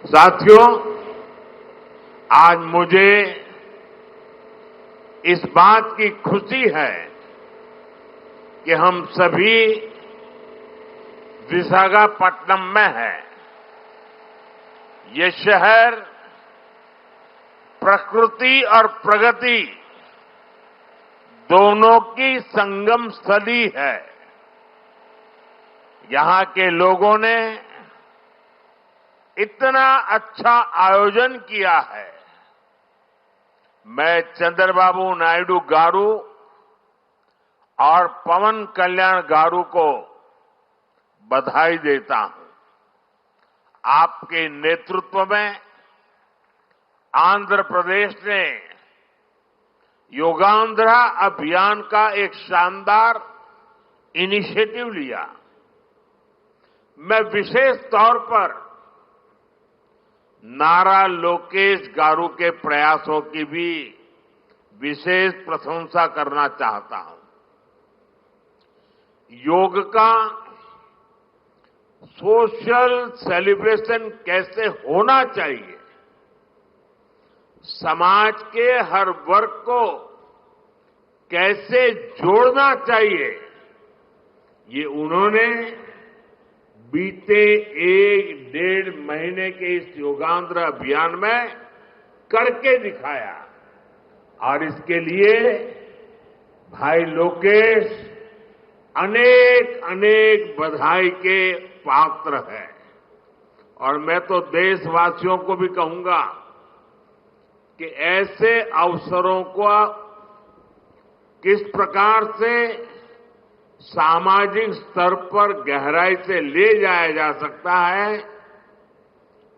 साथियों, आज मुझे इस बात की खुशी है कि हम सभी विशाखापट्टनम में हैं। ये शहर प्रकृति और प्रगति दोनों की संगम स्थली है। यहां के लोगों ने इतना अच्छा आयोजन किया है। मैं चंद्रबाबू नायडू गारू और पवन कल्याण गारू को बधाई देता हूं। आपके नेतृत्व में आंध्र प्रदेश ने योगांध्रा अभियान का एक शानदार इनिशिएटिव लिया। मैं विशेष तौर पर नारा लोकेश गारू के प्रयासों की भी विशेष प्रशंसा करना चाहता हूं। योग का सोशल सेलिब्रेशन कैसे होना चाहिए, समाज के हर वर्ग को कैसे जोड़ना चाहिए, ये उन्होंने बीते 1-1.5 महीने के इस योगांध्र अभियान में करके दिखाया। और इसके लिए भाई लोकेश अनेक अनेक बधाई के पात्र है। और मैं तो देशवासियों को भी कहूंगा कि ऐसे अवसरों को किस प्रकार से सामाजिक स्तर पर गहराई से ले जाया जा सकता है,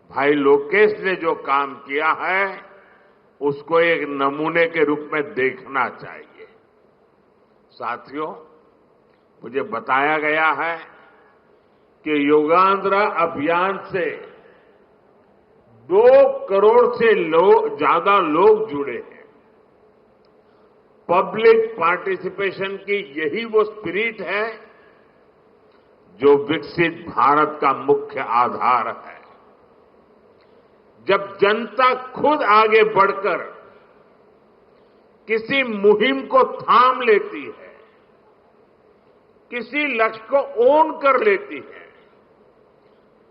भाई लोकेश ने जो काम किया है उसको एक नमूने के रूप में देखना चाहिए। साथियों, मुझे बताया गया है कि योगांध्रा अभियान से 2 करोड़ से ज्यादा लोग जुड़े हैं। पब्लिक पार्टिसिपेशन की यही वो स्पिरिट है जो विकसित भारत का मुख्य आधार है। जब जनता खुद आगे बढ़कर किसी मुहिम को थाम लेती है, किसी लक्ष्य को ओन कर लेती है,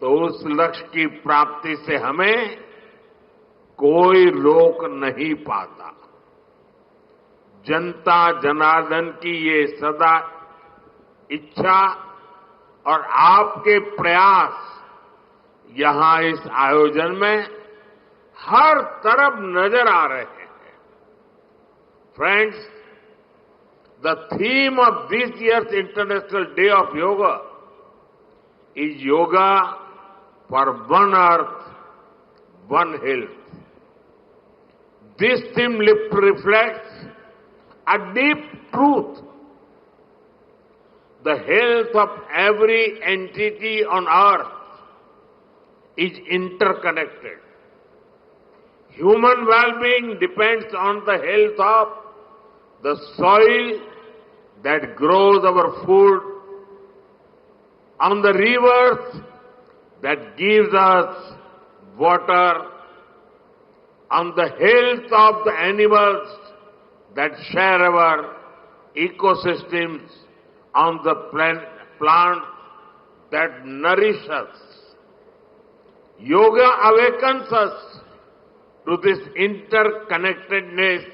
तो उस लक्ष्य की प्राप्ति से हमें कोई रोक नहीं पाता। जनता जनार्दन की ये सदा इच्छा और आपके प्रयास यहां इस आयोजन में हर तरफ नजर आ रहे हैं। Friends, the theme of this years international day of yoga is yoga for one earth, one health. This theme reflects a deep truth. The health of every entity on earth is interconnected. Human well-being depends on the health of the soil that grows our food, on the rivers that gives us water, on the health of the animals that share our ecosystems, on the plants that nourish us. Yoga awakens us to this interconnectedness.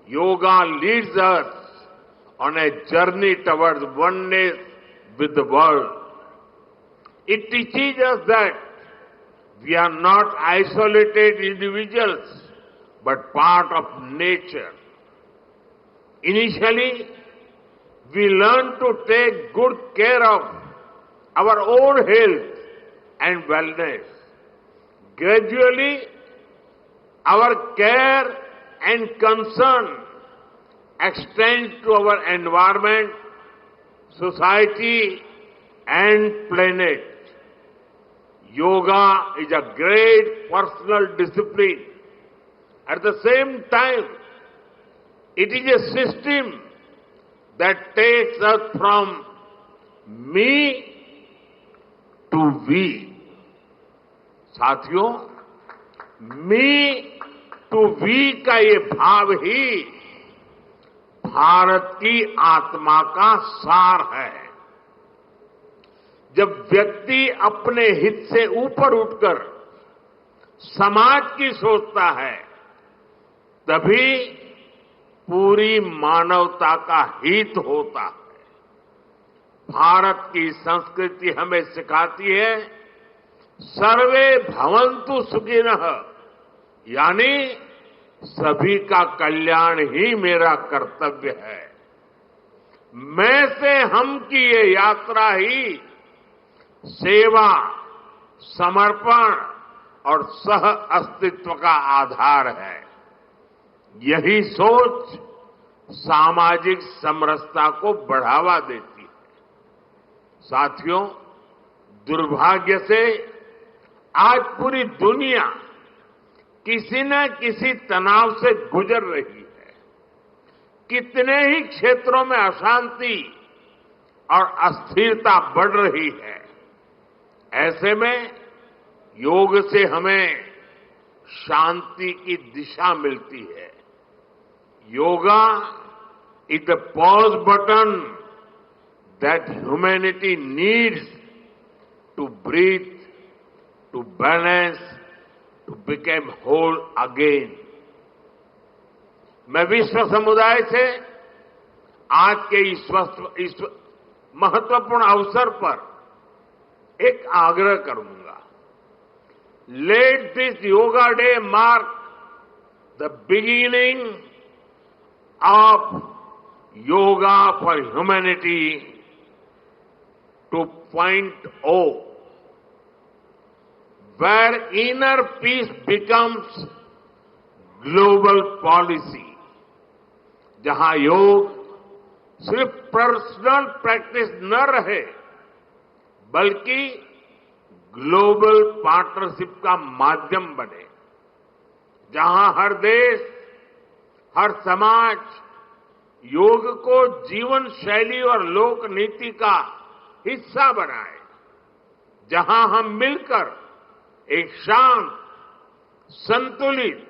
Yoga leads us on a journey towards oneness with the world. It teaches us that we are not isolated individuals, but part of nature. Initially, we learn to take good care of our own health and wellness. Gradually, our care and concern extends to our environment, society, and planet. Yoga is a great personal discipline. At the same time, it is a system that takes us from me to we. साथियों, me to we का ये भाव ही भारत की आत्मा का सार है। जब व्यक्ति अपने हित से ऊपर उठकर समाज की सोचता है, तभी पूरी मानवता का हित होता है। भारत की संस्कृति हमें सिखाती है सर्वे भवन्तु सुखिनः, यानी सभी का कल्याण ही मेरा कर्तव्य है। मैं से हम की ये यात्रा ही सेवा, समर्पण और सह अस्तित्व का आधार है। यही सोच सामाजिक समरसता को बढ़ावा देती है। साथियों, दुर्भाग्य से आज पूरी दुनिया किसी न किसी तनाव से गुजर रही है। कितने ही क्षेत्रों में अशांति और अस्थिरता बढ़ रही है। ऐसे में योग से हमें शांति की दिशा मिलती है। Yoga is the pause button that humanity needs to breathe, to balance, to become whole again. मैं विश्व समुदाय से आज के इस महत्वपूर्ण अवसर पर एक आग्रह करूंगा। Let this yoga day mark the beginning of yoga for humanity 2.0, where inner peace becomes global policy, जहां योग सिर्फ पर्सनल प्रैक्टिस न रहे, बल्कि ग्लोबल पार्टनरशिप का माध्यम बने। जहां हर देश, हर समाज योग को जीवन शैली और लोक नीति का हिस्सा बनाए। जहां हम मिलकर एक शांत, संतुलित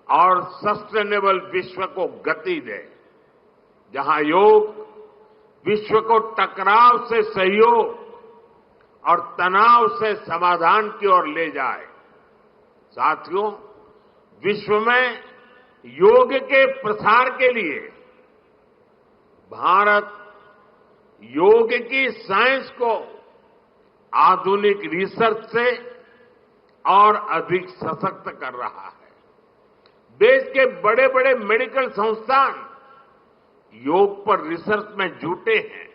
और सस्टेनेबल विश्व को गति दें। जहां योग विश्व को टकराव से सहयोग और तनाव से समाधान की ओर ले जाए। साथियों, विश्व में योग के प्रसार के लिए भारत योग की साइंस को आधुनिक रिसर्च से और अधिक सशक्त कर रहा है। देश के बड़े बड़े मेडिकल संस्थान योग पर रिसर्च में जुटे हैं।